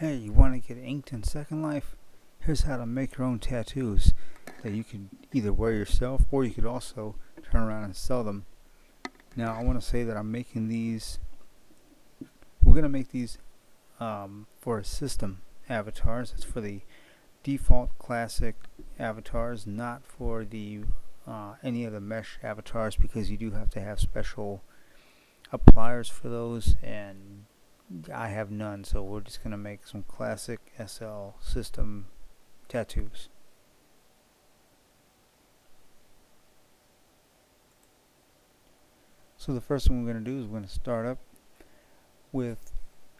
Hey, you want to get inked in Second Life? Here's how to make your own tattoos that you can either wear yourself or you could also turn around and sell them. Now I want to say that I'm making these, we're going to make these for system avatars. It's for the default classic avatars, not for the any of the mesh avatars, because you do have to have special appliers for those, and I have none, so we're just going to make some classic SL system tattoos. So the first thing we're going to do is we're going to start up with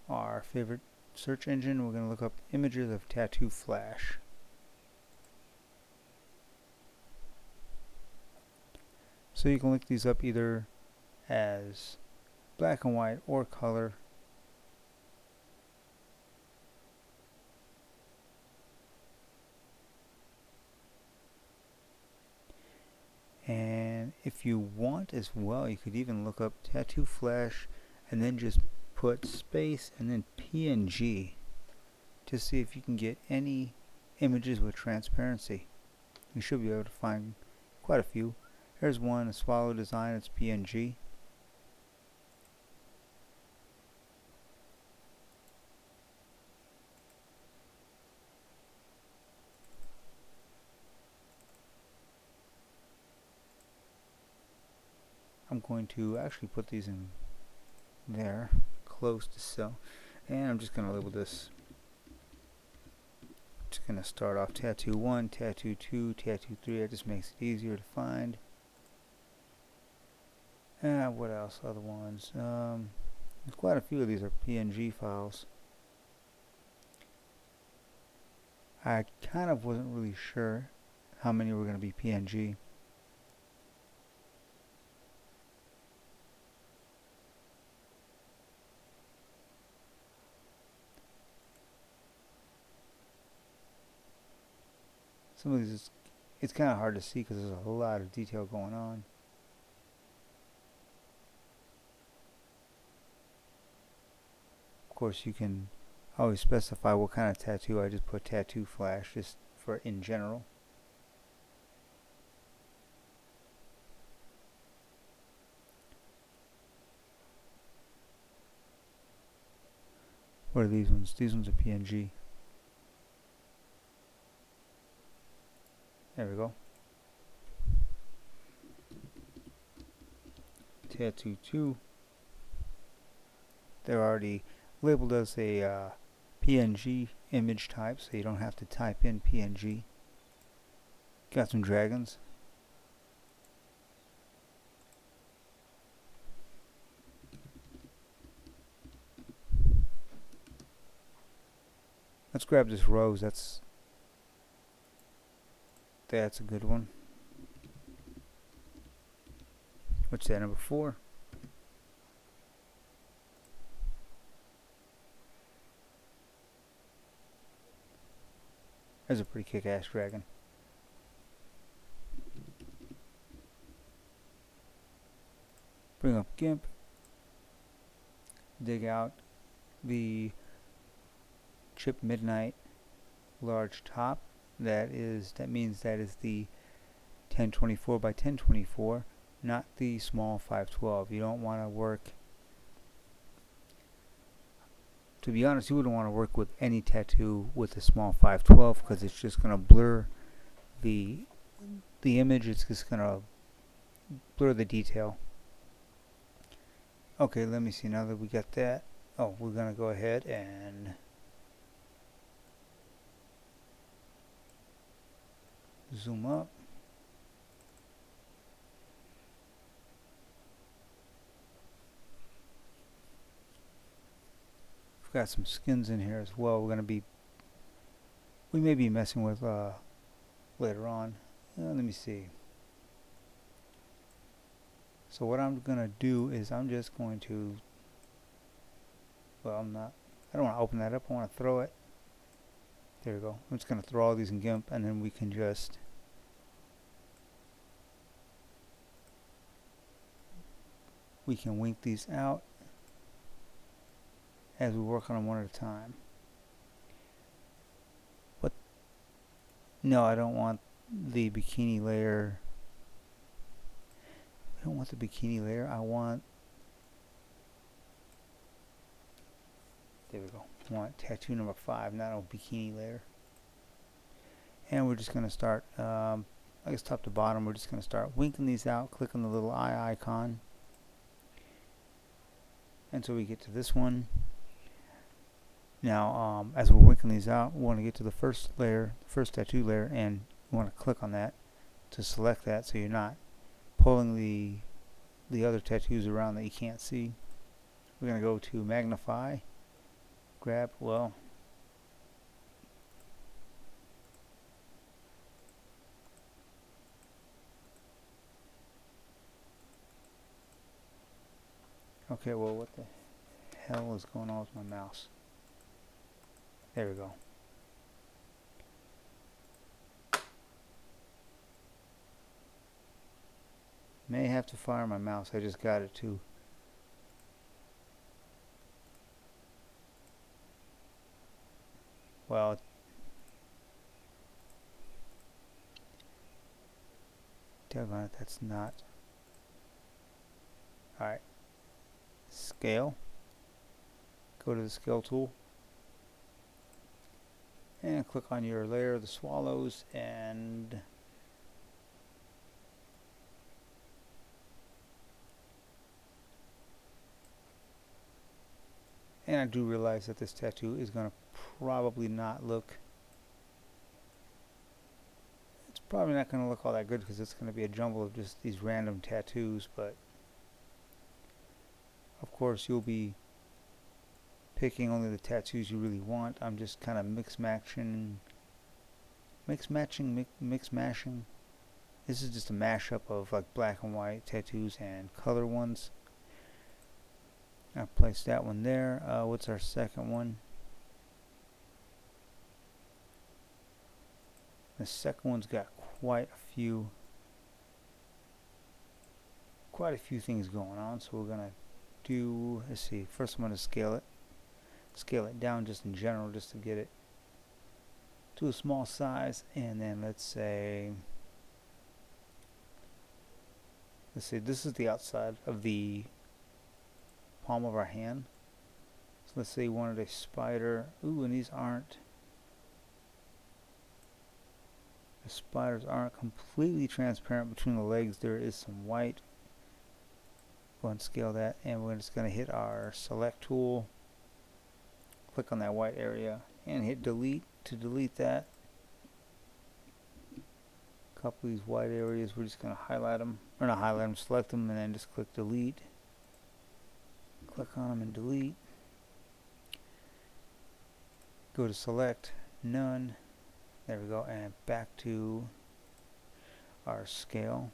our favorite search engine. We're going to look up images of tattoo flash. So you can look these up either as black and white or color. And if you want as well, you could even look up tattoo flash and then just put space and then PNG to see if you can get any images with transparency. You should be able to find quite a few. Here's one, a swallow design, it's PNG. I'm going to actually put these in there, close to sell, and I'm just going to label this. Just going to start off tattoo 1, tattoo 2, tattoo 3. That just makes it easier to find. What else? Other ones. There's quite a few of these are PNG files. I kind of wasn't really sure how many were going to be PNG. Some of these, it's kind of hard to see because there's a lot of detail going on. Of course, you can always specify what kind of tattoo. I just put tattoo flash just for in general. What are these ones? These ones are PNG. There we go. Tattoo 2. They're already labeled as a PNG image type, so you don't have to type in PNG. Got some dragons. Let's grab this rose. That's a good one. What's that, number 4? That's a pretty kick-ass dragon. Bring up Gimp. Dig out the chip midnight large top. That means that is the 1024 by 1024, not the small 512. You don't want to work, to be honest, you wouldn't want to work with any tattoo with a small 512 because it's just going to blur the image. It's just going to blur the detail. Okay, let me see, now that we got that, we're going to go ahead and zoom up. We've got some skins in here as well. We may be messing with later on. Let me see. So what I'm gonna do is I'm just going to, I don't want to open that up, I want to throw it. There we go. I'm just going to throw all these in Gimp, and then we can just wink these out as we work on them one at a time. No, I don't want the bikini layer. I don't want the bikini layer. I want, there we go. I want tattoo number 5, not a bikini layer. And we're just going to start, I guess top to bottom, we're just going to start winking these out. Click on the little eye icon until we get to this one. Now, as we're winking these out, we want to get to the first layer, the first tattoo layer, and you want to click on that to select that so you're not pulling the other tattoos around that you can't see. We're going to go to magnify, grab, well, okay, well, what the hell is going on with my mouse? There we go. May have to fire my mouse. I just got it too. Well, doggone it, that's not. Alright. Scale. Go to the scale tool. And click on your layer of the swallows and I do realize that this tattoo is going to probably not look, it's probably not going to look all that good because it's going to be a jumble of just these random tattoos, but of course you'll be picking only the tattoos you really want. I'm just kind of mix mashing. This is just a mashup of like black and white tattoos and color ones. I placed that one there. What's our second one? The second one's got quite a few things going on, so we're gonna do, let's see, first I'm gonna scale it down just in general, just to get it to a small size, and then let's say this is the outside of the palm of our hand. So let's say we wanted a spider. Ooh, and these aren't, the spiders aren't completely transparent between the legs. There is some white. Go ahead and scale that, and we're just going to hit our select tool, click on that white area, and hit delete to delete that. A couple of these white areas, we're just going to highlight them, or not highlight them, select them, and then just click delete. Click on them and delete. Go to select, none. There we go, and back to our scale.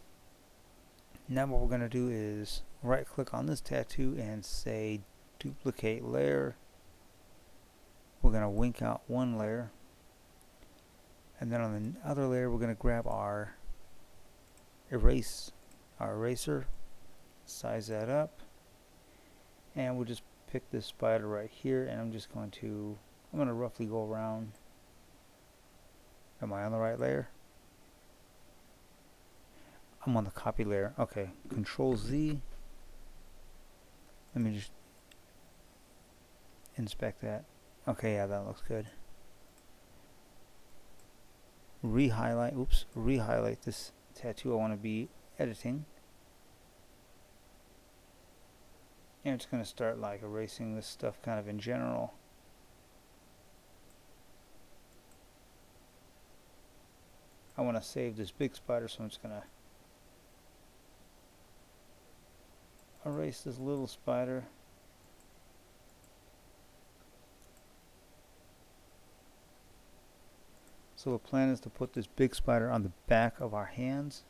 Now what we're going to do is right click on this tattoo and say duplicate layer. We're going to wink out one layer, and then on the other layer we're going to grab our eraser, size that up, and we'll just pick this spider right here, and I'm going to roughly go around. Am I on the right layer? I'm on the copy layer. Okay, Control Z. Let me just inspect that. Okay, yeah, that looks good. Rehighlight this tattoo I want to be editing. And it's going to start like erasing this stuff kind of in general. I want to save this big spider, so I'm just going to erase this little spider. So the plan is to put this big spider on the back of our hands.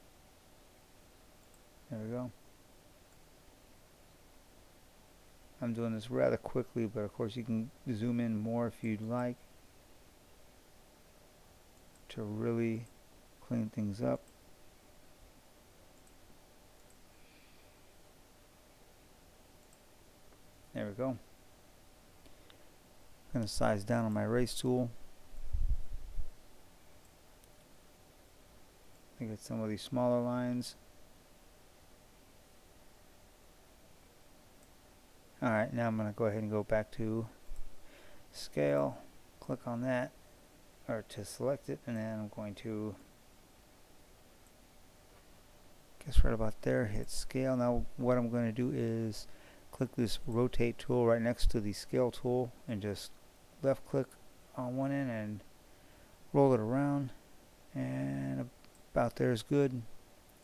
There we go. I'm doing this rather quickly, but of course you can zoom in more if you'd like to really clean things up. There we go. I'm going to size down on my erase tool. I get some of these smaller lines. Alright, now I'm going to go ahead and go back to scale, click on that, or to select it, and then I'm going to, guess right about there, hit scale. Now what I'm going to do is click this rotate tool right next to the scale tool and just left click on one end and roll it around, and about there is good.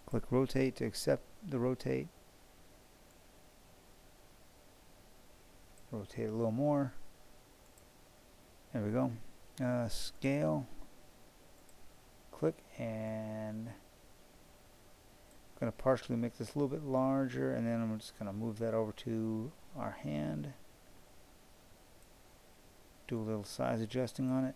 Click rotate to accept the rotate. Rotate a little more. There we go. Scale. Click, and I'm going to partially make this a little bit larger, and then I'm just going to move that over to our hand. Do a little size adjusting on it.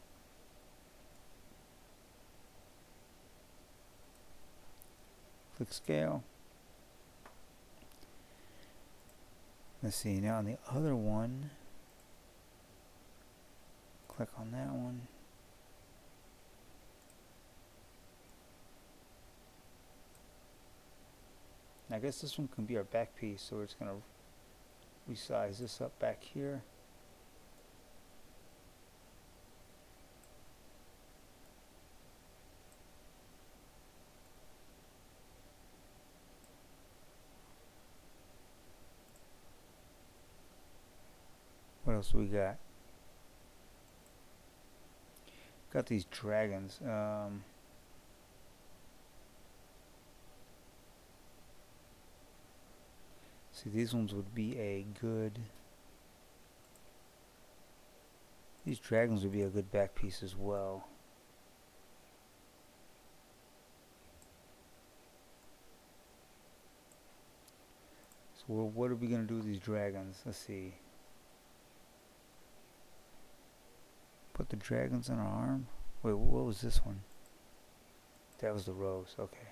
Click scale. Let's see, now on the other one, click on that one. I guess this one can be our back piece, so we're just going to resize this up back here. What else do we got? Got these dragons. See, these ones would be a good. These dragons would be a good back piece as well. So what are we gonna do with these dragons? Let's see. Put the dragons on our arm. Wait, what was this one? That was the rose. Okay.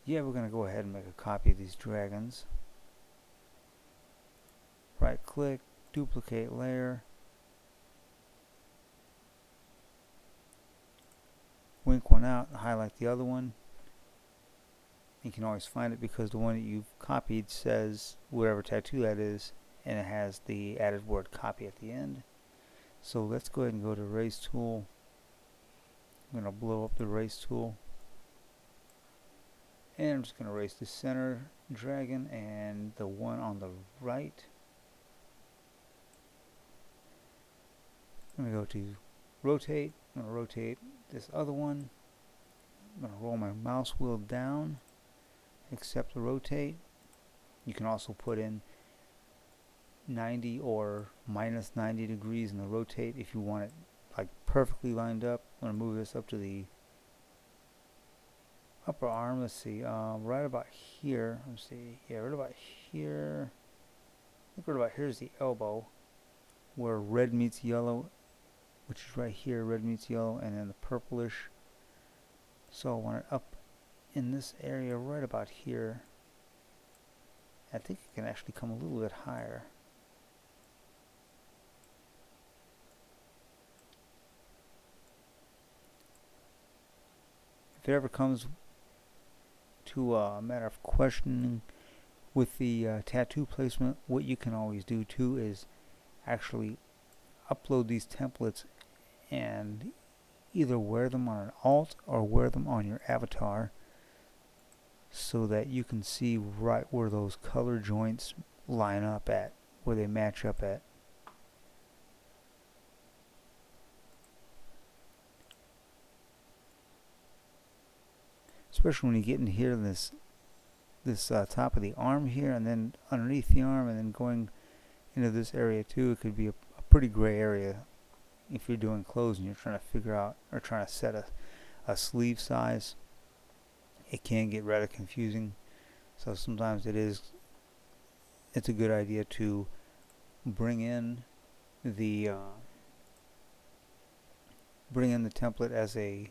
Yeah, we're gonna go ahead and make a copy of these dragons. Right click, duplicate layer. Wink one out and highlight the other one. You can always find it because the one that you've copied says whatever tattoo that is, and it has the added word copy at the end. So let's go ahead and go to erase tool. I'm going to blow up the erase tool, and I'm just going to erase the center dragon and the one on the right. I'm going to go to rotate. I'm going to rotate this other one. I'm going to roll my mouse wheel down, accept the rotate. You can also put in 90 or minus 90 degrees in the rotate if you want it like perfectly lined up. I'm going to move this up to the upper arm. Let's see, right about here. Let's see, yeah, right about here. I think right about here is the elbow where red meets yellow, which is right here. Red meets yellow, and then the purplish. So I want it up in this area right about here. I think it can actually come a little bit higher. If it ever comes to a matter of questioning with the tattoo placement, what you can always do too is actually upload these templates and either wear them on an alt or wear them on your avatar, so that you can see right where those color joints line up at, where they match up at. Especially when you get in here, this top of the arm here, and then underneath the arm, and then going into this area too. It could be a pretty gray area if you're doing clothes and you're trying to figure out or trying to set a sleeve size. It can get rather confusing, so sometimes it's a good idea to bring in the template as a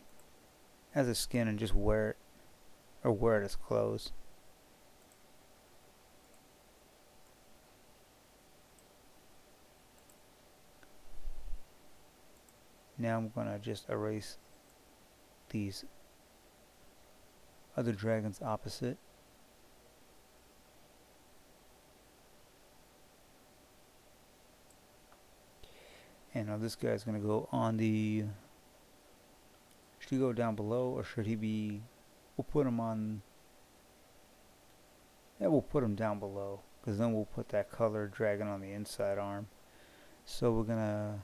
skin and just wear it, or wear it as clothes. Now I'm gonna just erase these other dragons opposite. And now this guy's going to go on the... Should he go down below, or should he be... We'll put him on... Yeah, we'll put him down below, because then we'll put that colored dragon on the inside arm. So we're going to...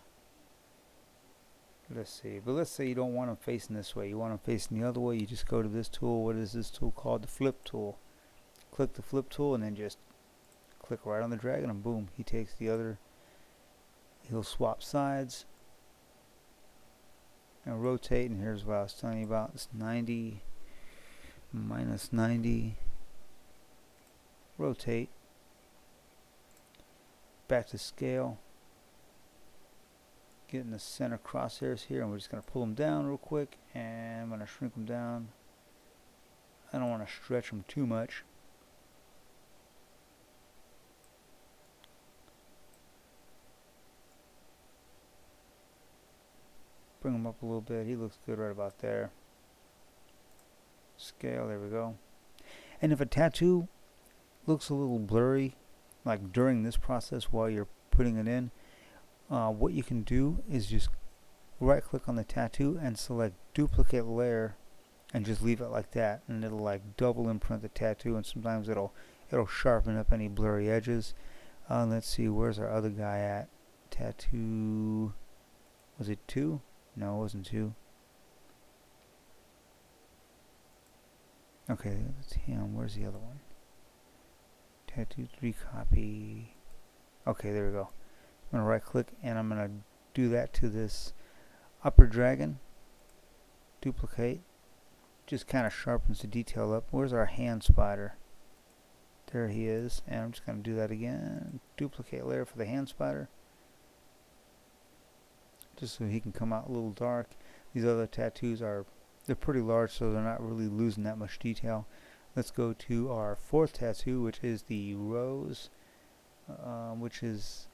Let's see. But let's say you don't want him facing this way. You want him facing the other way. You just go to this tool. What is this tool called? The flip tool. Click the flip tool, and then just click right on the dragon, and boom, he takes the other... He'll swap sides and rotate, and here's what I was telling you about. It's 90 minus 90. Rotate. Back to scale. Get in the center crosshairs here, and we're just going to pull them down real quick, and I'm going to shrink them down. I don't want to stretch them too much. Bring him up a little bit. He looks good right about there. Scale, there we go. And if a tattoo looks a little blurry, like during this process while you're putting it in, what you can do is just right click on the tattoo and select duplicate layer and just leave it like that, and it'll like double imprint the tattoo, and sometimes it'll sharpen up any blurry edges. Let's see, where's our other guy at? Tattoo, was it 2? No, it wasn't 2. Okay, that's him. Where's the other one? Tattoo 3 copy. Okay, there we go. I'm going to right click, and I'm going to do that to this upper dragon. Duplicate. Just kind of sharpens the detail up. Where's our hand spider? There he is. And I'm just going to do that again. Duplicate layer for the hand spider, just so he can come out a little dark. These other tattoos they're pretty large, so they're not really losing that much detail. Let's go to our 4th tattoo, which is the rose, that's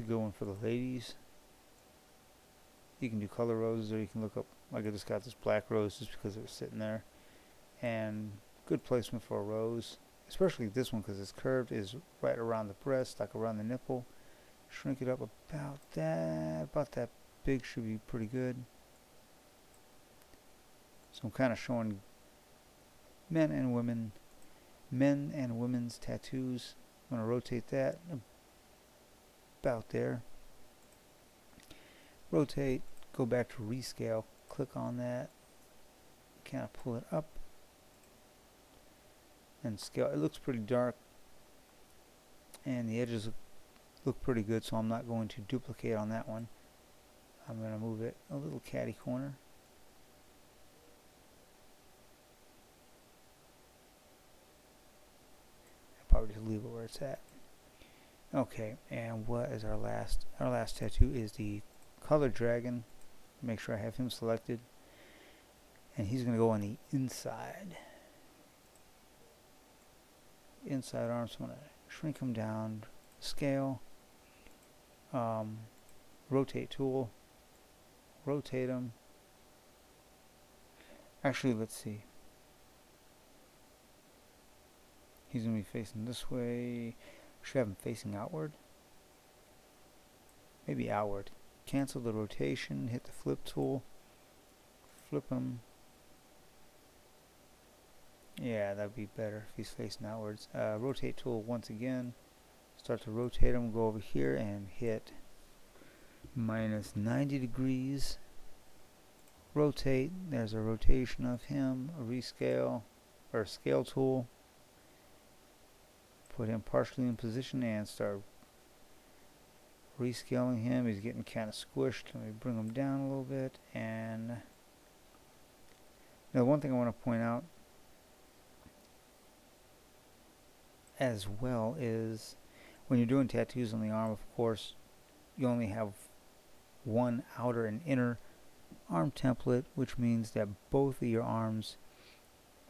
a good one for the ladies. You can do color roses, or you can look up, like I just got this black rose just because it was sitting there. And good placement for a rose, especially this one because it's curved, is right around the breast, like around the nipple. Shrink it up about that big, should be pretty good. So I'm kind of showing men and women's tattoos. I'm going to rotate that about there. Rotate, go back to rescale, click on that, kind of pull it up and scale. It looks pretty dark and the edges look pretty good, so I'm not going to duplicate on that one. I'm going to move it a little catty corner. I'll probably just leave it where it's at. Okay, and what is our last tattoo is the color dragon. Make sure I have him selected, and he's going to go on the inside arm. So I'm going to shrink him down, scale, rotate tool, rotate him. Actually, let's see. He's going to be facing this way. Should have him facing outward. Maybe outward. Cancel the rotation, hit the flip tool, flip him. Yeah, that'd be better if he's facing outwards. Rotate tool once again. Start to rotate him, go over here and hit minus 90 degrees. Rotate, there's a rotation of him, a rescale, or scale tool. Put him partially in position and start rescaling him. He's getting kind of squished. Let me bring him down a little bit. And now one thing I want to point out as well is when you're doing tattoos on the arm, of course, you only have one outer and inner arm template, which means that both of your arms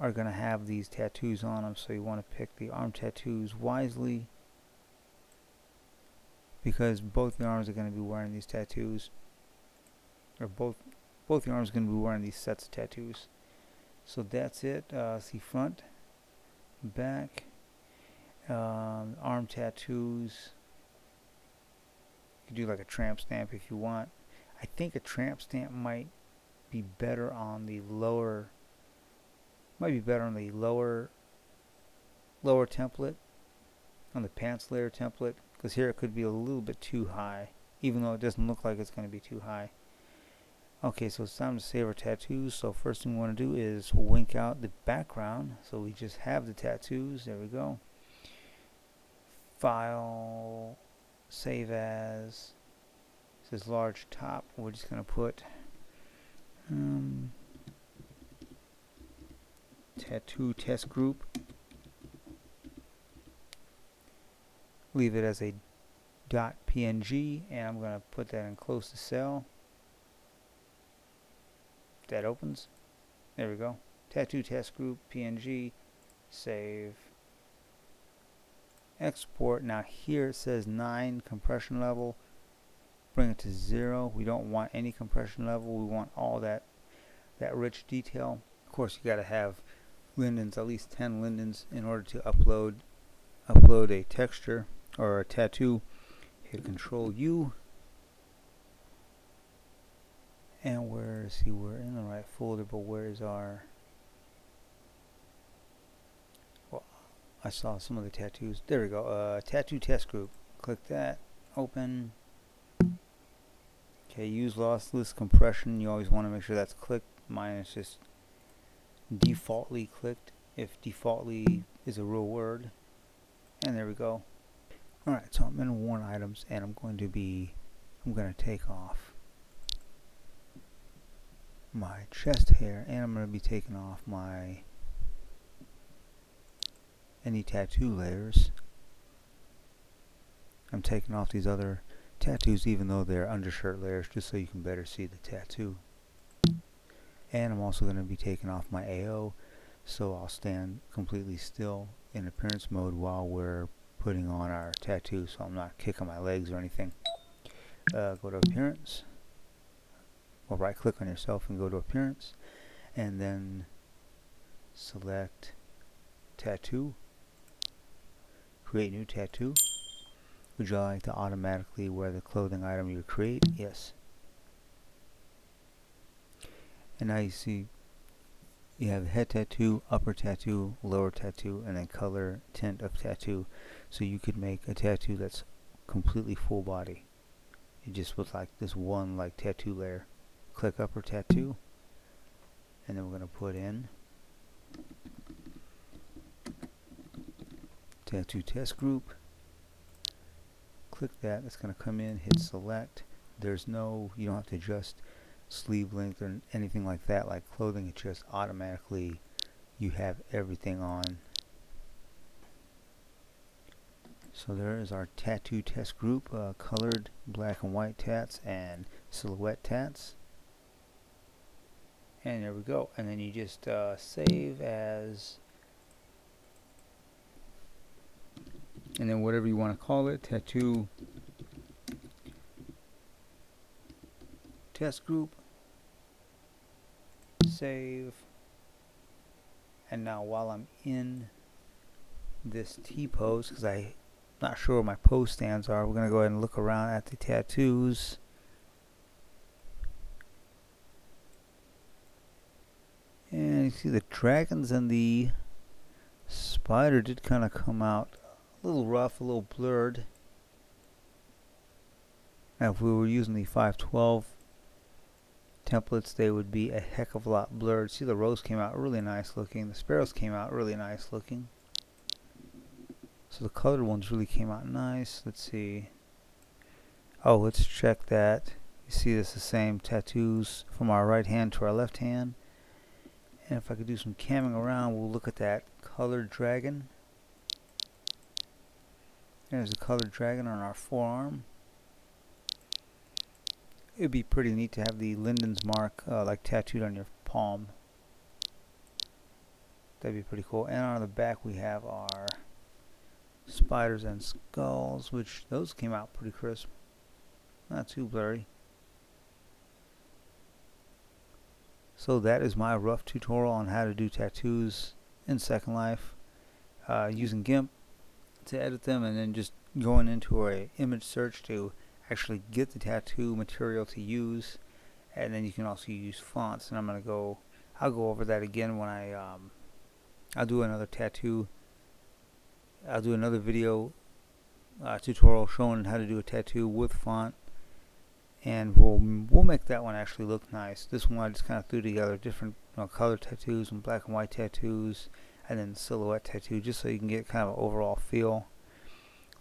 are going to have these tattoos on them, so you want to pick the arm tattoos wisely, because both the arms are going to be wearing these tattoos, or both both your arms are going to be wearing these sets of tattoos. So that's it. See front, back, arm tattoos. You can do like a tramp stamp if you want. I think a tramp stamp might be better on the lower. Might be better on the lower template, on the pants layer template, because here it could be a little bit too high, even though it doesn't look like it's going to be too high. Okay, so it's time to save our tattoos. So first thing we want to do is wink out the background. So we just have the tattoos. There we go. File, save as. It says large top. We're just going to put tattoo test group. Leave it as a .png, and I'm going to put that in close to cell. That opens. There we go. Tattoo test group PNG. Save. Export. Now here it says 9 compression level. Bring it to 0. We don't want any compression level. We want all that rich detail. Of course, you got to have lindens, at least 10 lindens, in order to upload a texture or a tattoo. Hit Control U. And we're in the right folder, but where is our... Well, I saw some of the tattoos. There we go. Tattoo test group. Click that. Open. Okay, use lossless compression. You always want to make sure that's clicked. Mine is just defaultly clicked, if defaultly is a real word. And there we go. Alright, so I'm in worn items, and I'm going to take off my chest hair, and I'm going to be taking off any tattoo layers. I'm taking off these other tattoos even though they're undershirt layers, just so you can better see the tattoo. And I'm also going to be taking off my AO, so I'll stand completely still in appearance mode while we're putting on our tattoo, so I'm not kicking my legs or anything. Go to appearance. Or right click on yourself and go to appearance, and then select tattoo, create new tattoo. Would you like to automatically wear the clothing item you create? Yes. And now you see you have head tattoo, upper tattoo, lower tattoo, and then color tint of tattoo. So you could make a tattoo that's completely full body. It just with like this one like tattoo layer. Click upper tattoo, and then we're going to put in tattoo test group. Click that. That's going to come in. Hit select. You don't have to adjust sleeve length or anything like that like clothing. It just automatically you have everything on. So there is our tattoo test group, colored black and white tats and silhouette tats. And there we go. And then you just save as, and then whatever you want to call it, tattoo test group. Save. And now while I'm in this T pose, because I'm not sure where my pose stands are, we're going to go ahead and look around at the tattoos. And you see the dragons and the spider did kind of come out a little rough, a little blurred. Now if we were using the 512 templates, they would be a heck of a lot blurred. See, the rose came out really nice looking. The sparrows came out really nice looking. So the colored ones really came out nice. Let's see. Oh, let's check that. You see this the same tattoos from our right hand to our left hand. And if I could do some camming around, we'll look at that colored dragon. There's a colored dragon on our forearm. It would be pretty neat to have the Linden's mark like tattooed on your palm. That'd be pretty cool. And on the back we have our spiders and skulls, which those came out pretty crisp. Not too blurry. So that is my rough tutorial on how to do tattoos in Second Life, using GIMP to edit them, and then just going into a image search to actually get the tattoo material to use. And then you can also use fonts, and I'll go over that again when I'll do another video tutorial showing how to do a tattoo with font, and we'll make that one actually look nice. This one I just kind of threw together different color tattoos and black and white tattoos, and then silhouette tattoo, just so you can get kind of an overall feel.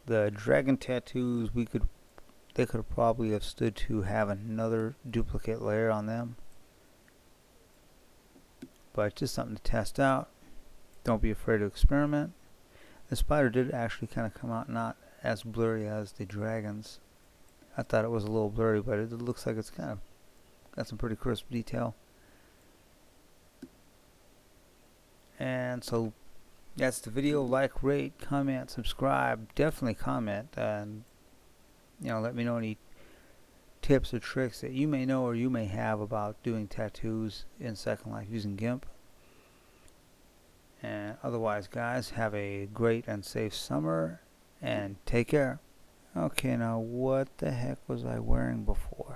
The dragon tattoos, they could probably have stood to have another duplicate layer on them, but just something to test out. Don't be afraid to experiment. The spider did actually kind of come out not as blurry as the dragons. I thought it was a little blurry, but it looks like it's kind of got some pretty crisp detail. And so that's the video. Like, rate, comment, subscribe. Definitely comment, and let me know any tips or tricks that you may know or you may have about doing tattoos in Second Life using GIMP. And otherwise, guys, have a great and safe summer, and take care. Okay, now what the heck was I wearing before?